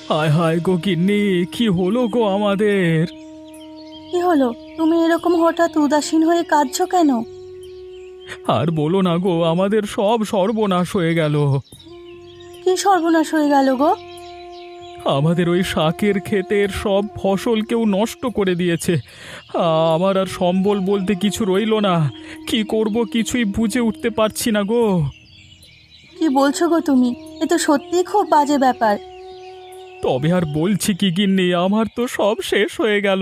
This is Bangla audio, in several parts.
হায় হায় গো গিন্নি, কি হলো গো আমাদের? কি হলো? তুমি এরকম হঠাৎ উদাসীন হয়ে কাঁদছো কেন? আর বলো না গো, আমাদের সব সর্বনাশ হয়ে গেল। কি সর্বনাশ হয়ে গেল গো? আমাদের ওই শাকের ক্ষেতের সব ফসল কেউ নষ্ট করে দিয়েছে। আমার আর সম্বল বলতে কিছু রইলো না। কি করব কিছুই বুঝে উঠতে পারছি না গো। কি বলছো গো তুমি? এ তো সত্যিই খুব বাজে ব্যাপার। তবে আর বলছি কি গিন্নি, আমার তো সব শেষ হয়ে গেল।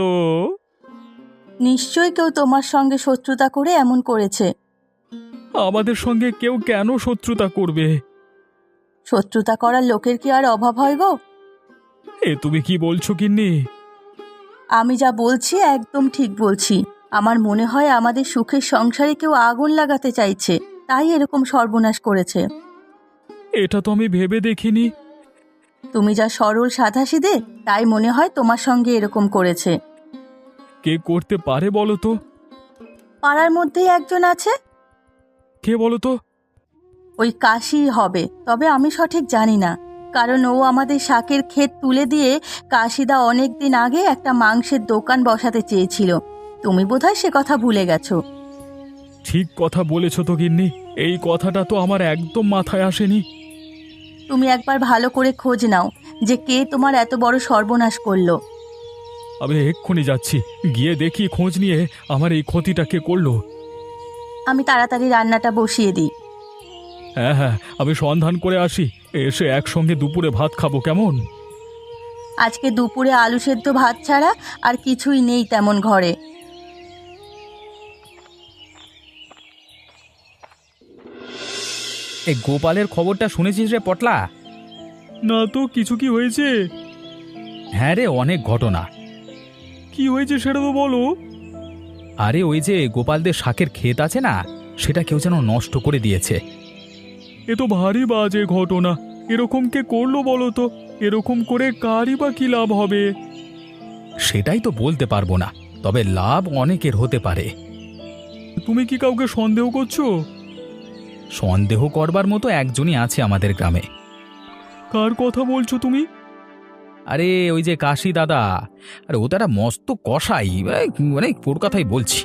নিশ্চয়ই কেউ তোমার সঙ্গে শত্রুতা করে এমন করেছে। আমাদের সঙ্গে কেউ কেন শত্রুতা করবে? শত্রুতা করার লোকের কি আর অভাব হয় গো? এ তুমি কি বলছো গিন্নি? আমি যা বলছি একদম ঠিক বলছি। আমার মনে হয় আমাদের সুখের সংসারে কেউ আগুন লাগাতে চাইছে, তাই এরকম সর্বনাশ করেছে। এটা তো আমি ভেবে দেখিনি। তুমি যা সরল সাধাসিধে, তাই মনে হয় তোমার সঙ্গে এরকম করেছে। কে করতে পারে বলো তো? পাড়ার মধ্যেই একজন আছে। কে বলো তো? ওই কাশি হবে, তবে আমি সঠিক জানি না। কারণ ও আমাদের শাকের ক্ষেত তুলে দিয়ে কাশিদা অনেক দিন আগে একটা মাংসের দোকান বসাতে চেয়েছিল। তুমি বোধহয় সে কথা ভুলে গেছো। ঠিক কথা বলেছ তো গিন্নি, এই কথাটা তো আমার একদম মাথায় আসেনি। তুমি একবার ভালো করে খোঁজ নাও যে কে তোমার এত বড় সর্বনাশ করলো। আমি এক্ষুনি যাচ্ছি, গিয়ে দেখি খোঁজ নিয়ে আমার এই ক্ষতিটা কে করলো। আমি তাড়াতাড়ি রান্নাটা বসিয়ে দিই। হ্যাঁ হ্যাঁ, আমি সন্ধান করে আসি, এসে একসঙ্গে দুপুরে ভাত খাবো, কেমন? আজকে দুপুরে আলু সেদ্ধ ভাত ছাড়া আর কিছুই নেই তেমন ঘরে। এই গোপালের খবরটা শুনেছিস রে পটলা? না তো, কিছু কি হয়েছে? হ্যাঁ রে, অনেক ঘটনা। কি হয়েছে সেটা তো বলো। আরে ওই যে গোপালদের শাকের ক্ষেত আছে না, সেটা কেউ যেন নষ্ট করে দিয়েছে। এ তো ভারী বাজে ঘটনা। এরকম কে করলো বলো তো? এরকম করে কারই বা কি লাভ হবে? সেটাই তো বলতে পারবো না, তবে লাভ অনেকের হতে পারে। তুমি কি কাউকে সন্দেহ করছো? সন্দেহ করবার মতো একজনই আছে আমাদের গ্রামে। কার কথা বলছো তুমি? আরে ওই যে কাশি দাদা। আরে ও তারা মস্ত কসাই, মানে ওর কথাই বলছি।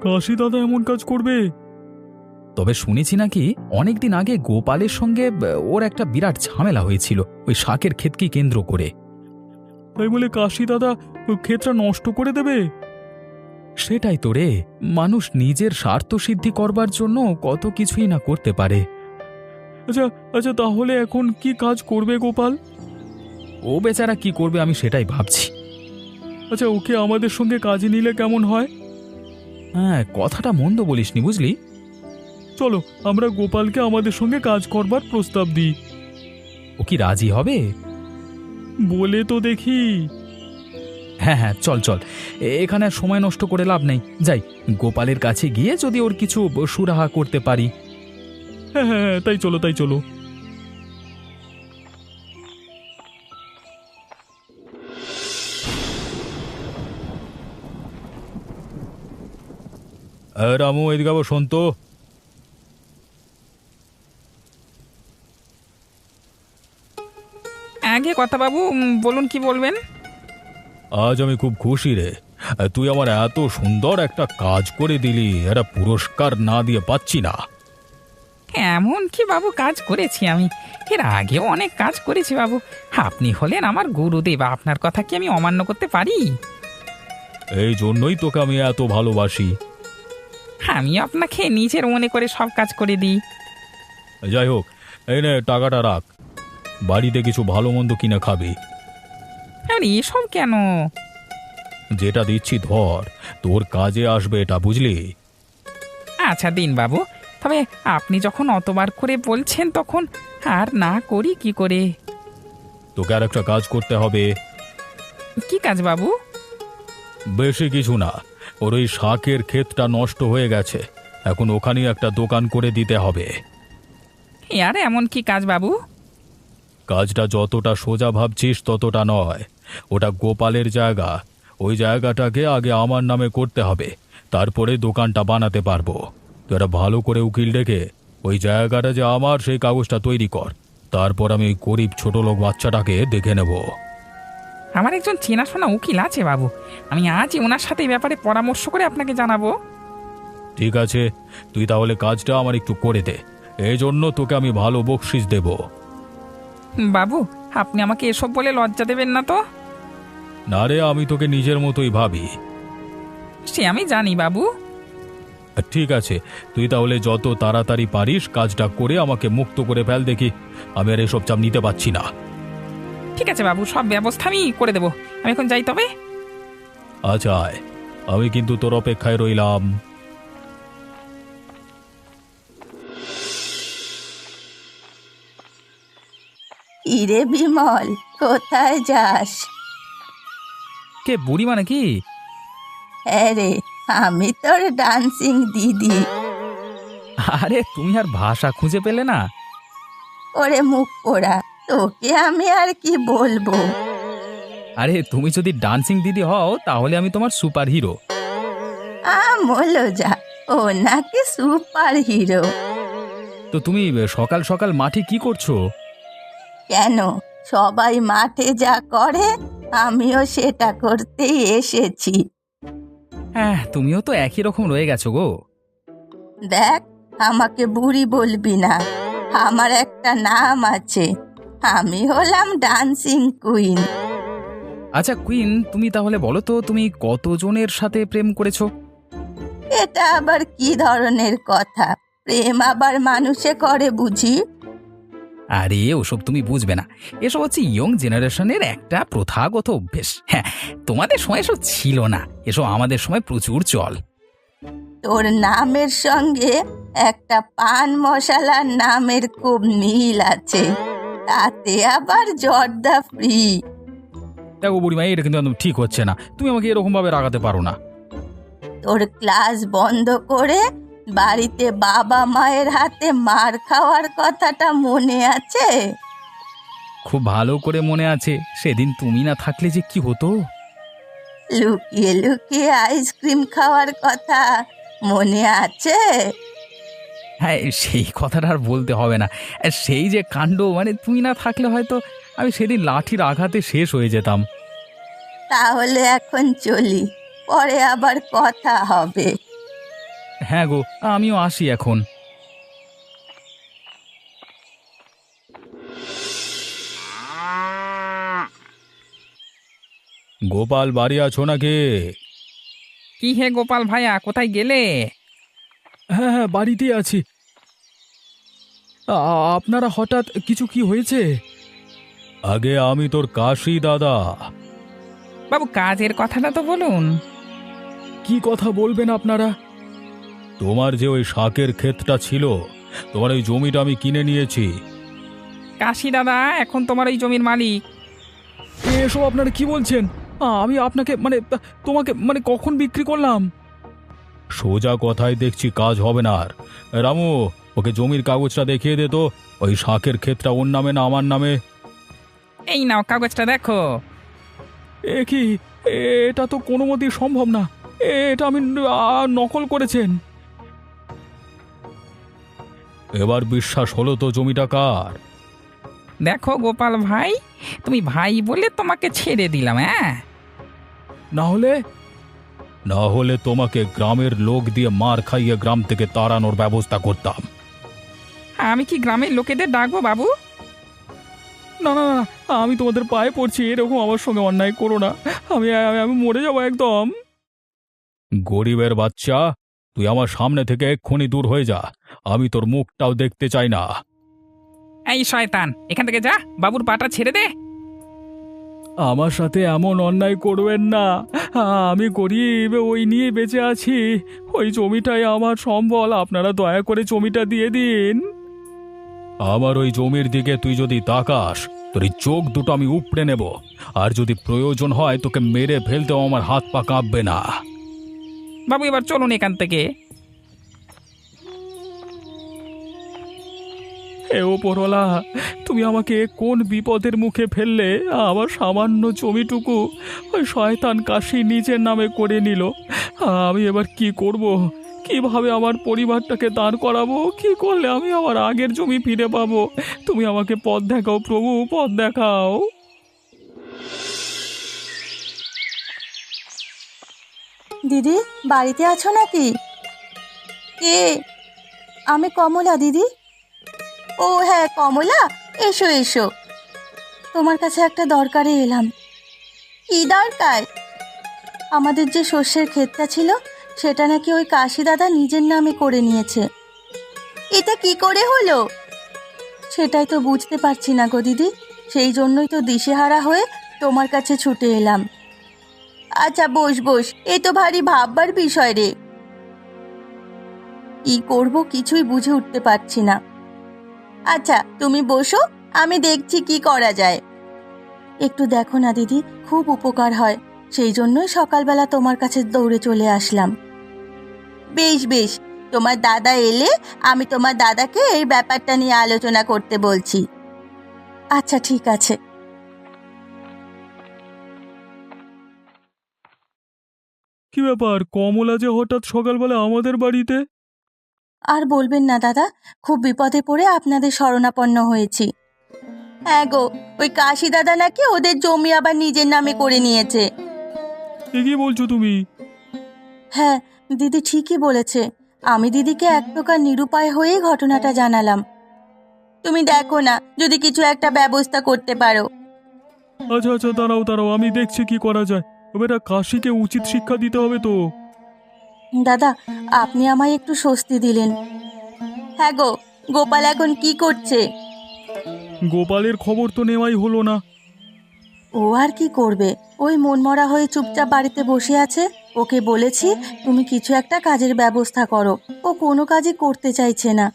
কাশি দাদা এমন কাজ করবে? তবে শুনেছি নাকি অনেকদিন আগে গোপালের সঙ্গে ওর একটা বিরাট ঝামেলা হয়েছিল ওই শাকের ক্ষেতকে কেন্দ্র করে। তাই বলে কাশি দাদা ক্ষেতটা নষ্ট করে দেবে? সেটাই তো রে, মানুষ নিজের স্বার্থ সিদ্ধি করবার জন্য কত কিছুই না করতে পারে। আচ্ছা আচ্ছা, তাহলে এখন কি কাজ করবে গোপাল? ও বেচারা কি করবে আমি সেটাই ভাবছি। আচ্ছা, ওকে আমাদের সঙ্গে কাজে নিলে কেমন হয়? হ্যাঁ, কথাটা মন্দ বলিসনি, বুঝলি। চলো, আমরা গোপালকে আমাদের সঙ্গে কাজ করবার প্রস্তাব দিই। ও কি রাজি হবে? বলে তো দেখি। হ্যাঁ হ্যাঁ, চল চল, এখানে আর সময় নষ্ট করে লাভ নেই। যাই, গোপালের কাছে গিয়ে যদি ওর কিছু সুরাহা করতে পারি। হ্যাঁ হ্যাঁ হ্যাঁ, তাই চলো তাই চলো। রামু, এদিকে আবার শোন তো। আগে কথা বাবু, বলুন কি বলবেন। আজ আমি খুব খুশি রে। তুই আমার এত সুন্দর একটা কাজ করে দিলি, একটা পুরস্কার না দিয়ে পাচ্ছি না। এমন কি বাবু কাজ করেছি আমি? এর আগেও অনেক কাজ করেছি বাবু। আপনি হলেন আমার গুরুদেব, আপনার কথা কি আমি অমান্য করতে পারি? এই জন্যই তোকে আমি এত ভালোবাসি। আমি আপনাকে নিজের মনে করে সব কাজ করে দিই। যাই হোক, এই নে টাকাটা রাখ, বাড়িতে কিছু ভালো মন্দ কিনে খাবি। আর এসব কেন? যেটা দিচ্ছি ধর, তোর কাজে আসবে এটা, বুঝলি। আচ্ছা দিন বাবু, তবে আপনি যখন অতবার করে বলছেন তখন আর না করি কি করে? তোকে আর একটা কাজ করতে হবে। কি কাজ বাবু? বেশি কিছু না, ওর ওই শাকের ক্ষেতটা নষ্ট হয়ে গেছে, এখন ওখানেই একটা দোকান করে দিতে হবে। আর এমন কি কাজ বাবু? কাজটা যতটা সোজা ভাবছিস ততটা নয়। ওটা গোপালের জায়গা, ওই জায়গাটাকে আগে আমার নামে করতে হবে, তারপরে দোকানটা বানাতে পারবো। তুই একটা ভালো করে উকিল ডেকে ওই জায়গাটা যে আমার সেই কাগজটা তৈরি কর। তারপর আমি ওই গরিব ছোট লোক বাচ্চাটাকে দেখে নেব। আমার একজন চেনাশোনা উকিল আছে বাবু, আমি আজই ওনার সাথে এই ব্যাপারে পরামর্শ করে আপনাকে জানাবো। ঠিক আছে, তুই তাহলে কাজটা আমার একটু করে দে, এই জন্য তোকে আমি ভালো বকশিস দেব। বাবু, আপনি আমাকে এসব বলে লজ্জা দেবেন না তো? না রে, আমি তোকে নিজের মতোই ভাবি। সে আমি জানি বাবু। ঠিক আছে, তুই তাহলে যত তাড়াতাড়ি পারিস কাজটা করে আমাকে মুক্ত করে ফেল দেখি, আমি আর এসব চাপ নিতে পারছি না। ঠিক আছে বাবু, সব ব্যবস্থা আমি করে দেবো। আমি এখন যাই তবে। আচ্ছা আয়, আমি কিন্তু তোর অপেক্ষায় রইলাম। ইরে বিমল, কোথায় যাস? কে বুড়িমা নাকি? হ্যাঁ রে, আমি তোর ডান্সিং দিদি। আরে তুমি আর ভাষা খুঁজে পেলে না? ওরে মুখ পোড়া, তোকে আমি আর কি বলবো। আরে তুমি যদি ডান্সিং দিদি হও তাহলে আমি তোমার সুপার হিরো। আমলো যা, ও নাকি সুপার হিরো? তো তুমি সকাল সকাল মাঠে কি করছো? কেন, সবাই মাঠে যা করে আমিও সেটা করতেই এসেছি। হ্যাঁ, তুমিও তো একই রকম রয়ে গেছো গো। দেখ, আমাকে বুড়ি বলবি না, আমার একটা নাম আছে, আমি হলাম ডান্সিং কুইন। আচ্ছা কুইন, তুমি তাহলে বলো তো তুমি কতজনের সাথে প্রেম করেছো? এটা আবার কি ধরনের কথা? প্রেম আবার মানুষে করে বুঝি? আরে ওসব তুমি বুঝবে না, এসব হচ্ছে ইয়ং জেনারেশনের একটা প্রথাগত অভ্যেস। হ্যাঁ, তোমাদের সময় এসব ছিল না, এসব আমাদের সময় প্রচুর চল। তোর নামের সঙ্গে একটা পান মশলার নামের খুব মিল আছে, তাতে আবার জর্দা ফ্রি। দেখো বুড়িমা, এটা কিন্তু একদম ঠিক হচ্ছে না, তুমি আমাকে এরকম ভাবে রাগাতে পারো না। তোর ক্লাস বন্ধ করে বাড়িতে বাবা মায়ের হাতে মার খাওয়ার কথাটা মনে আছে? খুব ভালো করে মনে আছে, সেদিন তুমি না থাকলে যে কি হতো। লুকিয়ে লুকিয়ে আইসক্রিম খাওয়ার কথা মনে আছে? হ্যাঁ, সেই কথাটা আর বলতে হবে না। সেই যে কাণ্ড, মানে তুমি না থাকলে হয়তো আমি সেদিন লাঠির আঘাতে শেষ হয়ে যেতাম। তাহলে এখন চলি, পরে আবার কথা হবে। হ্যাঁ গো, আমিও আসি এখন। গোপাল, বাড়ি আছো নাকি? কি হে গোপাল ভাইয়া, কোথায় গেলে? হ্যাঁ হ্যাঁ, বাড়িতেই আছি। আপনারা হঠাৎ কিছু কি হয়েছে? আগে আমি তোর কাশি দাদা। বাবু, কাজের কথাটা তো বলুন। কি কথা বলবেন আপনারা? তোমার যে ওই শাকের ক্ষেতটা ছিল, তোমার ওই জমিটা আমি কিনে নিয়েছি। কাশি দাদা এখন তোমার এই জমির মালিক। এসব আপনারা কি বলছেন? আমি আপনাকে তোমাকে কখন বিক্রি করলাম? সোজা কথায় দেখছি কাজ হবে না আর। রামু, ওকে জমির কাগজটা দেখিয়ে দে তো, ওই শাকের ক্ষেতটা ওর নামে না আমার নামে। এই নাও কাগজটা দেখো। এ কি, এটা তো কোনো মতেই সম্ভব না। এটা আমি নকল করেছেন। এবার বিশ্বাস হলো তো জমিটা কার? দেখো গোপাল ভাই, তুমি ভাই বলে তোমাকে ছেড়ে দিলাম। হ্যাঁ, না হলে তোমাকে গ্রামের লোক দিয়ে মার খাইয়ে গ্রাম থেকে তাড়ানোর ব্যবস্থা করতাম। আমি কি গ্রামের লোকেদের ডাকবো বাবু? না না না, আমি তোমাদের পায়ে পড়ছি, এরকম আমার সঙ্গে অন্যায় করো না। আমি আমি আমি মরে যাবো একদম। গরিবের বাচ্চা, তুই আমার সামনে থেকে এক্ষুনি দূর হয়ে যা, আমি তোর মুখটাও দেখতে চাই না। এই শয়তান, এখান থেকে যা, বাবুর পাটা ছেড়ে দে। আমার সাথে এমন অন্যায় করবেন না। আমি গরিব, ওই নিয়ে বেঁচে আছি। ওই জমিটাই আমার সম্বল, আপনারা দয়া করে জমিটা দিয়ে দিন। আমার ওই জমির দিকে তুই যদি তাকাস, তোর এই চোখ দুটো আমি উপড়ে নেব, আর যদি প্রয়োজন হয় তোকে মেরে ফেলতেও আমার হাত পা কাঁপবে না। বাবু এবার চলুন এখান থেকে। হে ওপরওয়ালা, তুমি আমাকে কোন বিপদের মুখে ফেললে? আমার সামান্য জমিটুকু ওই শয়তান কাশি নিজের নামে করে নিল। আমি এবার কি করব? কিভাবে আমার পরিবারটাকে দাঁড় করাবো? কি করলে আমি আমার আগের জমি ফিরে পাবো? তুমি আমাকে পথ দেখাও প্রভু, পথ দেখাও। দিদি, বাড়িতে আছো নাকি? কে? আমি কমলা দিদি। ও হ্যাঁ কমলা, এসো এসো। তোমার কাছে একটা দরকারে এলাম। কি দরকার? আমাদের যে শস্যের ক্ষেতটা ছিল সেটা নাকি ওই কাশি দাদা নিজের নামে করে নিয়েছে। এটা কি করে হলো? সেটাই তো বুঝতে পারছি না গো দিদি, সেই জন্যই তো দিশেহারা হয়ে তোমার কাছে ছুটে এলাম। আচ্ছা বস বস, এ তো ভারী ভাববার বিষয় রে। কি করব কিছুই বুঝে উঠতে পারছি না। আচ্ছা তুমি বসো, আমি দেখছি কি করা যায়। একটু দেখো না দিদি, খুব উপকার হয়, সেই জন্যই সকালবেলা তোমার কাছে দৌড়ে চলে আসলাম। বেশ বেশ, তোমার দাদা এলে আমি তোমার দাদাকে এই ব্যাপারটা নিয়ে আলোচনা করতে বলছি। আচ্ছা ঠিক আছে। কি ব্যাপার, কমলা যে হঠাৎ সকালবেলা আমাদের বাড়িতে? আর বলবেন না দাদা, খুব বিপদে পড়ে আপনাদের শরণাপন্ন হয়েছি। হ্যাঁ গো, ওই কাশি দাদা নাকি ওদের জমি আবার নিজের নামে করে নিয়েছে। এ কি বলছো তুমি? হ্যাঁ দিদি ঠিকই বলেছে। আমি দিদিকে এক প্রকার নিরুপায় হয়েই ঘটনাটা জানালাম। তুমি দেখো না যদি কিছু একটা ব্যবস্থা করতে পারো। আচ্ছা আচ্ছা, দাঁড়াও দাঁড়াও, আমি দেখছি কি করা যায়। এবার কাশিকে উচিত শিক্ষা দিতে হবে তো। দাদা, আপনি আমায় একটু স্বস্তি দিলেন। হ্যাঁ গো, গোপাল এখন কি করছে? গোপালের খবর তো নেওয়াই হলো না। ও আর কি করবে, ওই মনমরা হয়ে চুপচাপ বাড়িতে বসে আছে। ওকে বলেছি তুমি কিছু একটা কাজের ব্যবস্থা করো, ও কোনো কাজই করতে চাইছে না।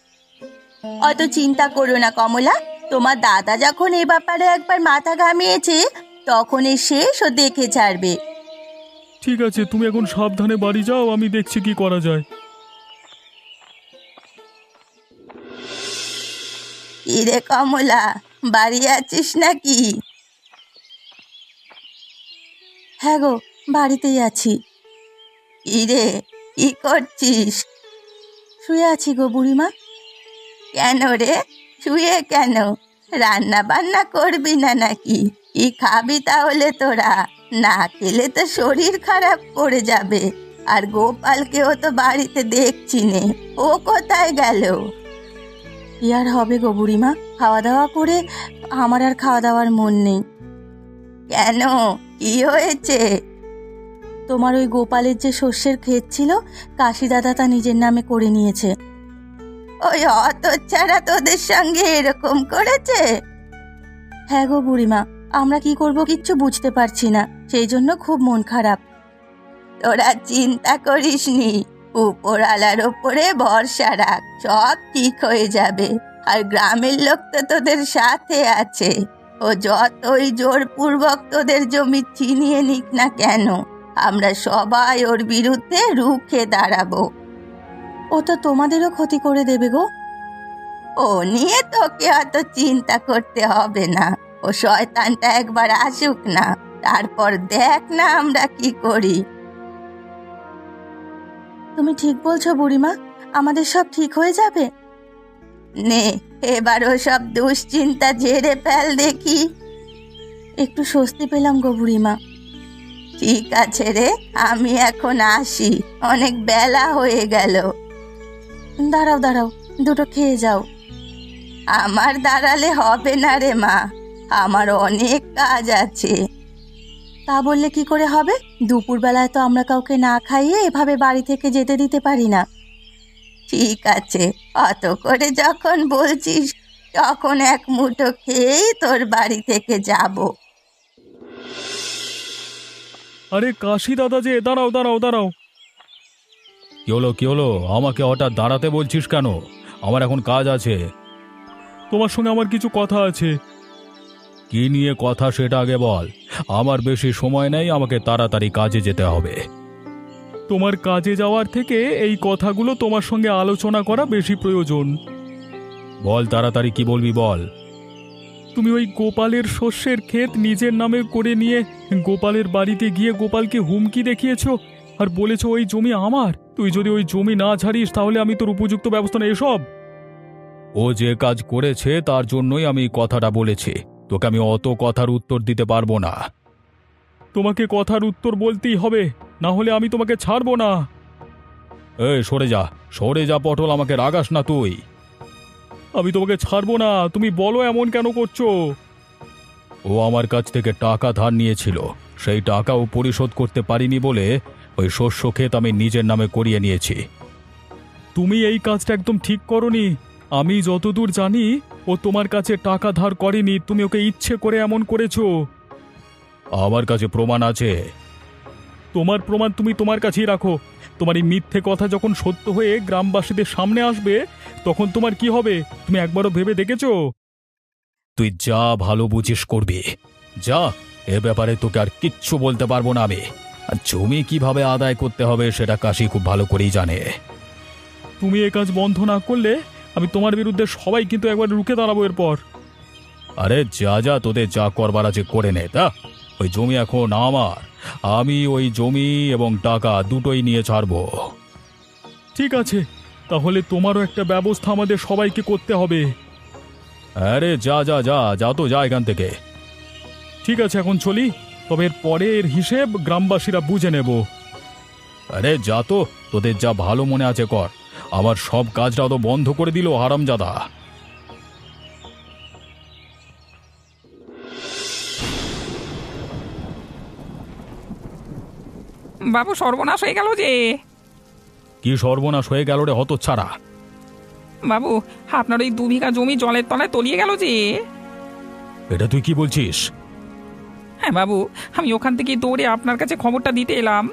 অত চিন্তা করো না কমলা, তোমার দাদা যখন এ ব্যাপারে একবার মাথা ঘামিয়েছে তখন এ শেষ ও দেখে ছাড়বে। ঠিক আছে, তুমি এখন সাবধানে বাড়ি যাও, আমি দেখছি কি করা যায়। ইরে কমলা, বাড়ি আছিস নাকি? হ্যাঁ গো, বাড়িতেই আছি। ইরে, কি করছিস? শুয়ে আছি গো বুড়িমা। কেন রে, শুয়ে কেন? রান্না বান্না করবি না নাকি? কি খাবি তাহলে তোরা? না খেলে তো শরীর খারাপ করে যাবে। আর গোপালকেও তো বাড়িতে দেখছি নে, ও কোথায় গেল? কি আর হবে গো বুড়িমা, খাওয়া দাওয়া করে আমার আর খাওয়া দাওয়ার মন নেই। কেন, কি হয়েছে? তোমার ওই গোপালের যে শস্যের ক্ষেত ছিল, কাশি দাদা তা নিজের নামে করে নিয়েছে। ওই হতচ্ছাড়া তোদের সঙ্গে এরকম করেছে? হ্যাঁ গো বুড়িমা, আমরা কি করব কিচ্ছু বুঝতে পারছি না, সেই জন্য খুব মন খারাপ। তোরা চিন্তা করিসনি, উপরওয়ালার ওপরে ভরসা রাখ, সব ঠিক হয়ে যাবে। আর গ্রামের লোক তো তোদের সাথে আছে, ও যতই জোরপূর্বক তোদের জমি ছিনিয়ে নিক না কেন, আমরা সবাই ওর বিরুদ্ধে রুখে দাঁড়াবো। ও তো তোমাদেরও ক্ষতি করে দেবে গো। ও নিয়ে তোকে অত চিন্তা করতে হবে না, ও শয়তানটা একবার আসুক না, তারপর দেখ না আমরা কি করি। তুমি ঠিক বলছো বুড়িমা, আমাদের সব ঠিক হয়ে যাবে। নে, এবার ও সব দুশ্চিন্তা ঝেড়ে ফেল দেখি। একটু স্বস্তি পেলাম গো বুড়িমা। ঠিক আছে রে, আমি এখন আসি, অনেক বেলা হয়ে গেল। দাঁড়াও দাঁড়াও, দুটো খেয়ে যাও। আমার দাঁড়ালে হবে না রে মা, আমার অনেক কাজ আছে। তা বললে কি করে হবে? দুপুরবেলায় তো আমরা কাউকে না খাইয়ে এভাবে বাড়ি থেকে যেতে দিতে পারি না। ঠিক আছে, অত করে যখন বলছিস তখন এক মুঠো খেয়েই তোর বাড়ি থেকে যাব। আরে কাশি দাদা যে, দাঁড়াও দাঁড়াও দাঁড়াও। কি হলো কি হলো, আমাকে হঠাৎ দাঁড়াতে বলছিস কেন? আমার এখন কাজ আছে। তোমার সঙ্গে আমার কিছু কথা আছে। কি নিয়ে কথা সেটা আগে বল। আমার বেশি সময় নেই, আমাকে তাড়াতাড়ি কাজে যেতে হবে। তোমার কাজে যাওয়ার থেকে এই কথাগুলো তোমার সঙ্গে আলোচনা করা বেশি প্রয়োজন। বল তাড়াতাড়ি, কি বলবি বল। তুমি ওই গোপালের শস্যের ক্ষেত নিজের নামে করে নিয়ে গোপালের বাড়িতে গিয়ে গোপালকে হুমকি দেখিয়েছো আর বলেছো ওই জমি আমার। তুই যদি ওই জমি না ছাড়িস তাহলে আমি তোর উপযুক্ত ব্যবস্থা নেই এসব। ও যে কাজ করেছে তার জন্যই আমি কথাটা বলেছি, তোকে আমি অত কথার উত্তর দিতে পারবো না। তোমাকে কথার উত্তর বলতেই হবে, না হলে আমি তোমাকে ছাড়বো না। এই সরে যা পটল, আমাকে রাগাস না তুই। আমি তোমাকে ছাড়বো না, তুমি বলো এমন কেন করছো? ও আমার কাছ থেকে টাকা ধার নিয়েছিল, সেই টাকাও পরিশোধ করতে পারিনি বলে ওই শস্য ক্ষেত আমি নিজের নামে করিয়ে নিয়েছি। তুমি এই কাজটা একদম ঠিক করনি। আমি যতদূর জানি ও তোমার কাছে টাকা ধার করেনি, তুমি ওকে ইচ্ছে করে এমন করেছো। আমার কাছে প্রমাণ আছে। তোমার প্রমাণ তুমি তোমার কাছেই রাখো। তোমার এই মিথ্যে কথা যখন সত্য হয়ে গ্রামবাসীদের সামনে আসবে তখন তোমার কি হবে তুমি একবারও ভেবে দেখেছো? তুই যা ভালো বুঝিস করবি, যা। এ ব্যাপারে তোকে আর কিচ্ছু বলতে পারবো না আমি। আর জমি কিভাবে আদায় করতে হবে সেটা কাশি খুব ভালো করেই জানে। তুমি এ কাজ বন্ধ না করলে আমি তোমার বিরুদ্ধে সবাই কিন্তু একবার রুখে দাঁড়াবো এরপর। আরে যা তোদের যা করবার আছে করে নে। তা ওই জমি এখন আমার, আমি ওই জমি এবং টাকা দুটোই নিয়ে ছাড়বো। ঠিক আছে, তাহলে তোমারও একটা ব্যবস্থা আমাদের সবাইকে করতে হবে। আরে যা তো যা এখান থেকে। ঠিক আছে, এখন চলি, তবে এর পরের হিসেব গ্রামবাসীরা বুঝে নেব। আরে যা তো, তোদের যা ভালো মনে আছে কর। আমার সব কাজটা তো বন্ধ করে দিল হারামজাদা। বাবু সর্বনাশ হয়ে গেল যে। কি সর্বনাশ হয়ে গেল রে হতচ্ছাড়া? বাবু, আপনার ওই 2 বিঘা জমি জলের তলায় তলিয়ে গেল যে। এটা তুই কি বলছিস? হ্যাঁ বাবু, আমি ওখান থেকে দৌড়ে আপনার কাছে খবরটা দিতে এলাম।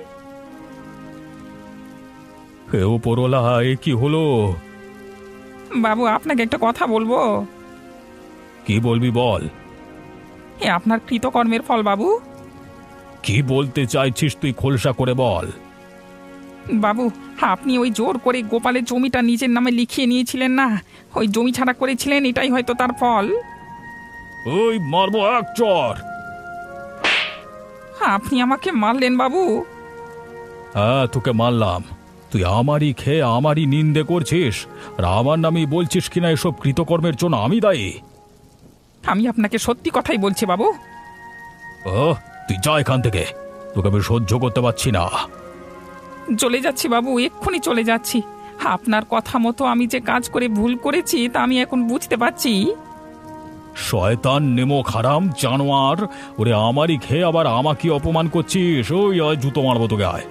হে ওপরওয়ালা, এ কি হলো? বাবু, আপনাকে একটা কথা বলবো। কি বলবি বল। এ আপনার কৃতকর্মের ফল বাবু। কি বলতে চাইছিস তুই খোলসা করে বল। বাবু, আপনি ওই জোর করে গোপালের জমিটা নিজের নামে লিখিয়ে নিয়েছিলেন না, ওই জমি ছাড়া করেছিলেন, এটাই হয়তো তার ফল। ওই মারবো এক চর। আপনি আমাকে মারলেন বাবু। হ্যাঁ, তোকে মারলাম। তুই আমারই খেয়ে আমারই নিন্দে করছিস, আর আমার নামেই বলছিস কিনা এসব কৃতকর্মের জন্য আমি দায়ী। আমি আপনাকে সত্যি কথাই বলছি বাবু। ও, তুই যা এখান থেকে, তোকে আমি সহ্য করতে পারছি না। চলে যাচ্ছি বাবু, এক্ষুনি চলে যাচ্ছি। আপনার কথা মতো আমি যে কাজ করে ভুল করেছি তা আমি এখন বুঝতে পারছি। শয়তান নেমো খারাম জানোয়ার, ওরে আমারই খেয়ে আবার আমাকে অপমান করছিস। ওই আয় জুতো মারবো তোকে, আয়।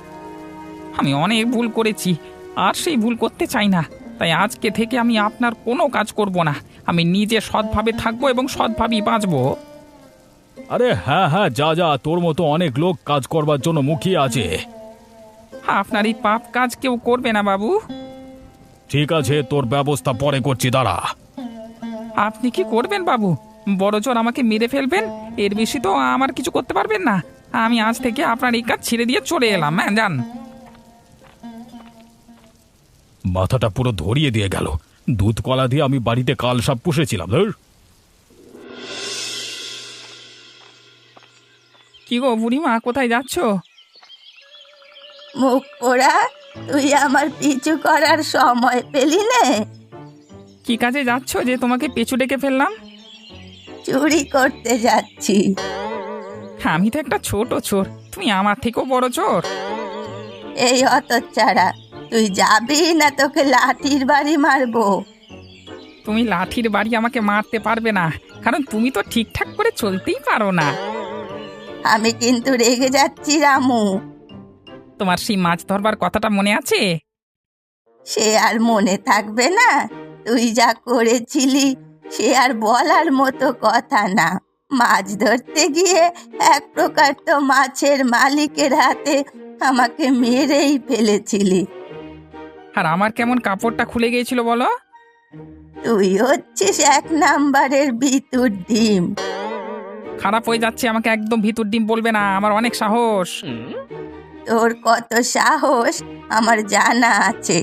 আমি অনেক ভুল করেছি, আর সেই ভুল করতে চাই না। তাই আজকে থেকে আমি আপনার কোনো কাজ করব না। আমি নিজে সৎভাবে থাকবো এবং সৎভাবেই বাঁচবো। আরে হ্যাঁ, যা, তোর মতো অনেক লোক কাজ করবার জন্য মুখিয়ে আছে। আপনার এই পাপ কাজ কেউ করবে না বাবু। ঠিক আছে, তোর ব্যবস্থা পরে করছি, দাঁড়া। আপনি কি করবেন বাবু? বড় জোর আমাকে মেরে ফেলবেন, এর বেশি তো আমার কিছু করতে পারবেন না। আমি আজ থেকে আপনার এই কাজ ছেড়ে দিয়ে চলে এলাম। হ্যাঁ, যান। মাথাটা পুরো ধরিয়ে দিয়ে গেল। দুধ কলা দিয়ে আমি বাড়িতে কাল সাপ পুষেছিলাম। ধুর। কি গো বুড়িমা, কোথায় যাচ্ছ? মুখ পোড়া, তুই আমার পিছু করার সময় পেলি নে? কি কাজে যাচ্ছ যে তোমাকে পেছু ডেকে ফেললাম? চুরি করতে যাচ্ছি। আমি তো একটা ছোট চোর, তুমি আমার থেকেও বড় চোর। এই হতচ্ছাড়া, তুই যাবি না তোকে লাঠির বাড়ি মারবো। তুমি লাঠির বাড়ি আমাকে মারতে পারবে না, কারণ তুমি তো ঠিকঠাক করে চলতেই পারো না। আমি কিন্তু রেগে যাচ্ছি রামু। তোমার সেই মাছ ধরবার কথাটা মনে আছে? সে আর মনে থাকবে না? তুই যা করেছিলি সে আর বলার মতো কথা না। মাছ ধরতে গিয়ে এক প্রকার তো মাছের মালিকের হাতে আমাকে মেরেই ফেলেছিলি। আর আমার কেমন কাপড়টা খুলে গিয়েছিল বলো? তুই হচ্ছিস 1 নাম্বারের ভিতুর ডিম। খারাপ হয়ে যাচ্ছে, আমাকে একদম ভিতর ডিম বলবে না, আমার অনেক সাহস। তোর কত সাহস আমার জানা আছে।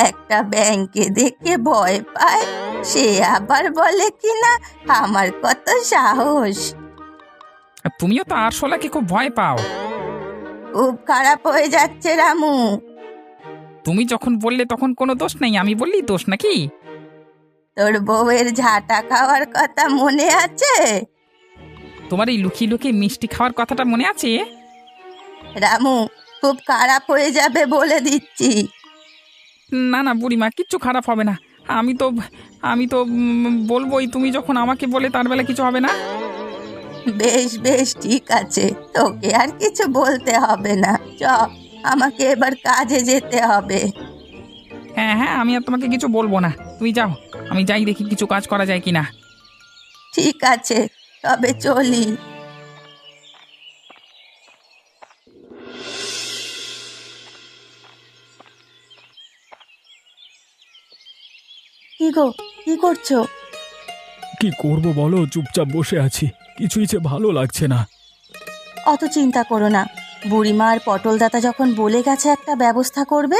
একটা ব্যাংকে দেখে ভয় পায়, সে আবার বলে কিনা আমার কত সাহস। আর তুমিও তো আরশোলাকে খুব ভয় পাও। খুব খারাপ হয়ে যাচ্ছে রামু। তুমি যখন বললে তখন কোনো দোষ নেই, আমি বললি দোষ নাকি? তোর বউয়ের ঝাঁটা খাওয়ার কথা মনে আছে? তোমার এই লুকিয়ে লুকিয়ে মিষ্টি খাওয়ার কথাটা মনে আছে? রামু, খুব খারাপ হয়ে যাবে বলে দিচ্ছি। না না বুড়িমা, কিচ্ছু খারাপ হবে না। আমি তো বলবোই, তুমি যখন আমাকে বলে তার বেলা কিছু হবে না। বেশ বেশ, ঠিক আছে, তোকে আর কিছু বলতে হবে না। চ, আমাকে এবার কাজে যেতে হবে। হ্যাঁ হ্যাঁ, আমি আর তোমাকে কিছু বলবো না, তুমি যাও। আমি যাই দেখি কিছু কাজ করা যায় কিনা। ঠিক আছে, তবে চলি। কি গো, কি করছো? কি করব বলো, চুপচাপ বসে আছি, কিছুই যে ভালো লাগছে না। অত চিন্তা করো না, বুড়িমা আর পটল দাদা যখন বলে গেছে একটা ব্যবস্থা করবে,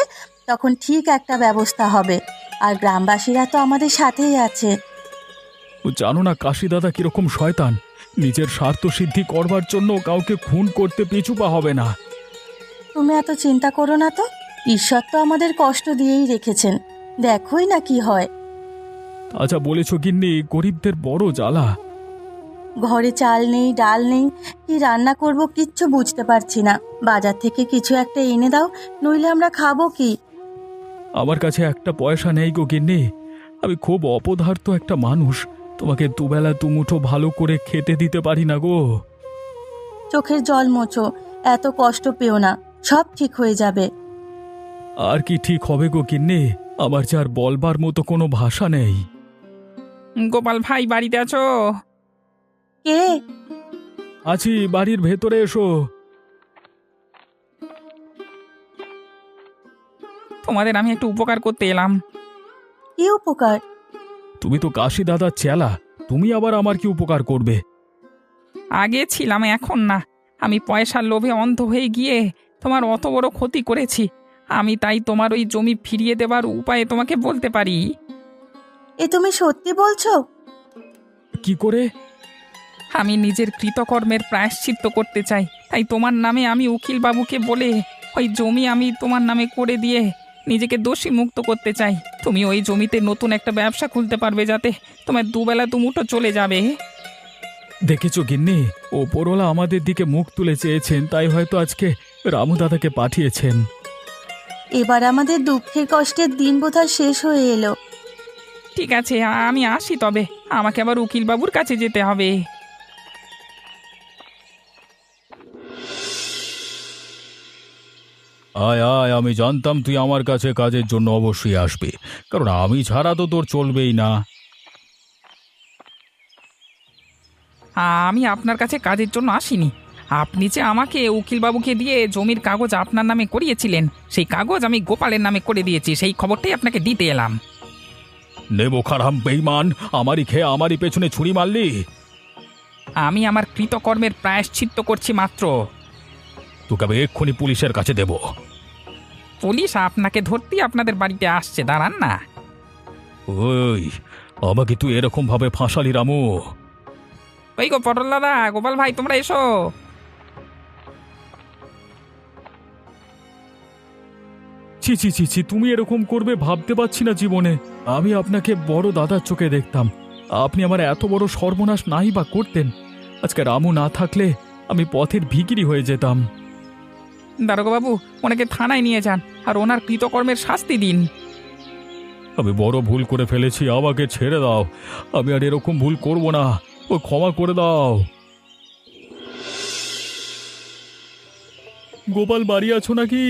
তখন ঠিক একটা ব্যবস্থা হবে। আর গ্রামবাসীরা তো আমাদের সাথেই আছে। ও জানো না কাশি দাদা কিরকম শয়তান, নিজের স্বার্থ সিদ্ধি করবার জন্য কাউকে খুন করতে পিছু পা হবে না। তুমি এত চিন্তা করো না তো, ঈশ্বর তো আমাদের কষ্ট দিয়েই রেখেছেন, দেখোই না কি হয়। আচ্ছা বলেছ গিন্নি, গরিবদের বড় জ্বালা। ঘরে চাল নেই, ডাল নেই, কি রান্না করব কিচ্ছু বুঝতে পারছি না। বাজার থেকে কিছু একটা এনে দাও, নইলে আমরা খাবো কি? আমার কাছে একটা পয়সা নেই গো গিন্নি, আমি খুব অপদার্থ একটা মানুষ, তোমাকে দুবেলা দুমুঠো ভালো করে খেতে দিতে পারি না গো। চোখের জল মোছো, এত কষ্ট পেও না, সব ঠিক হয়ে যাবে। আর কি ঠিক হবে গো গিন্নি, আমার যে আর বলবার মতো কোনো ভাষা নেই। গোপাল ভাই, বাড়িতে আছো? কে? আছি, বাড়ির ভেতরে এসো। তোমাদের আমি একটু উপকার করতে এলাম। কি উপকার? তুমি তো কাশি দাদার চেলা, তুমি আবার আমার কি উপকার করবে? আগে ছিলাম, এখন না। আমি পয়সার লোভে অন্ধ হয়ে গিয়ে তোমার অত বড় ক্ষতি করেছি। আমি তাই তোমার ওই জমি ফিরিয়ে দেবার উপায় তোমাকে বলতে পারি। এ তুমি সত্যি বলছো? কি করে? আমি নিজের কৃতকর্মের প্রায়শ্চিত্ত করতে চাই, তাই তোমার নামে আমি উকিল বাবুকে বলে ওই জমি আমি তোমার নামে করে দিয়ে নিজেকে দোষী মুক্ত করতে চাই। তুমি ওই জমিতে নতুন একটা ব্যবসা খুলতে পারবে, যাতে তোমার দুবেলা দুমুঠো চলে যাবে। দেখেছো গিন্নি, ওপরওয়ালা আমাদের দিকে মুখ তুলে চেয়েছেন, তাই হয়তো আজকে রামু দাদাকে পাঠিয়েছেন। এবার আমাদের দুঃখের কষ্টের দিন বোধহয় শেষ হয়ে এলো। ঠিক আছে, আমি আসি তবে। আমাকে আবার উকিল বাবুর কাছে যেতে হবে। আয় আয়, আমি জানতাম তুই আমার কাছে কাজের জন্য অবশ্যই আসবি, কারণ আমি ছাড়া তো তোর চলবেই না। আমি আপনার কাছে কাজের জন্য আসিনি। আপনি যে আমাকে উকিলবাবুকে দিয়ে জমির কাগজ আপনার নামে করিয়েছিলেন, সেই কাগজ আমি গোপালের নামে করে দিয়েছি, সেই খবরটাই আপনাকে দিতে এলাম। নেবো খারাম বেইমান, আমারই খেয়ে আমারই পেছনে ছুরি মারলি। আমি আমার কৃতকর্মের প্রায়শ্চিত্ত করছি মাত্র। তোকে আমি এক্ষুনি পুলিশের কাছে দেব। পুলিশ আপনাকে ধরতেই আপনাদের বাড়িতে আসছে, দাঁড়ান না। ওই, আমাকে তুই এরকম ভাবে ফাঁসালি রামু? ওই গো পটল দাদা, গোপাল ভাই, তোমরা এসো। ছি ছি ছি ছি, তুমি এরকম করবে ভাবতে পারছি না জীবনে। আমি আপনাকে বড় দাদার চোখে দেখতাম, আপনি আমার এত বড় সর্বনাশ নাই বা করতেন। আজকে রামু না থাকলে আমি পথের ভিখিরি হয়ে যেতাম। দারোগাবাবু, ওনাকে থানায় নিয়ে যান আর ওনার কৃতকর্মের শাস্তি দিন। আমি বড় ভুল করে ফেলেছি, আমাকে ছেড়ে দাও, আমি আর এরকম ভুল করব না, ও ক্ষমা করে দাও। গোপাল, বাড়ি আছো নাকি?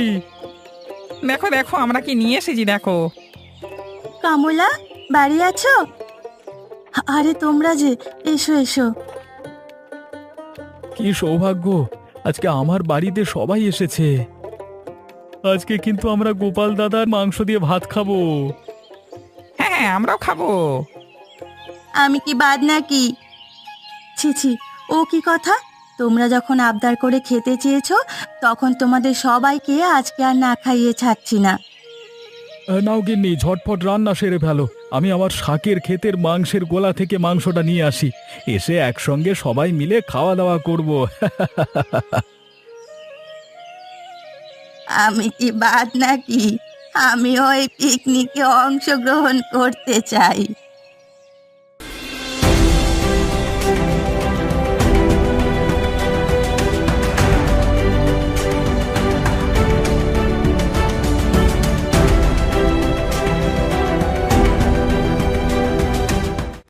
দেখো দেখো, আমরা কি নিয়ে এসেছি দেখো। কামলা, বাড়ি আছো? আরে তোমরা যে, এসো এসো। কি সৌভাগ্য, আজকে আমার বাড়িতে সবাই এসেছে। আজকে কিন্তু আমরা গোপাল দাদার মাংস দিয়ে ভাত খাবো। হ্যাঁ, আমরাও খাবো। আমি কি বাদ নাকি? ছি ছি, ও কি কথা! তোমরা যখন আবদার করে খেতে চেয়েছো, তখন তোমাদের সবাইকে আজকে আর না খাইয়ে ছাড়ছি না। নাও গিন্নি, ঝটপট রান্না সেরে ফেলো, আমি আমার শাকের ক্ষেতের মাংসের গোলা থেকে মাংসটা নিয়ে আসি, এসে একসঙ্গে সবাই মিলে খাওয়া দাওয়া করব। আমি কি বাদ নাকি? আমিও এই পিকনিকে অংশগ্রহণ করতে চাই।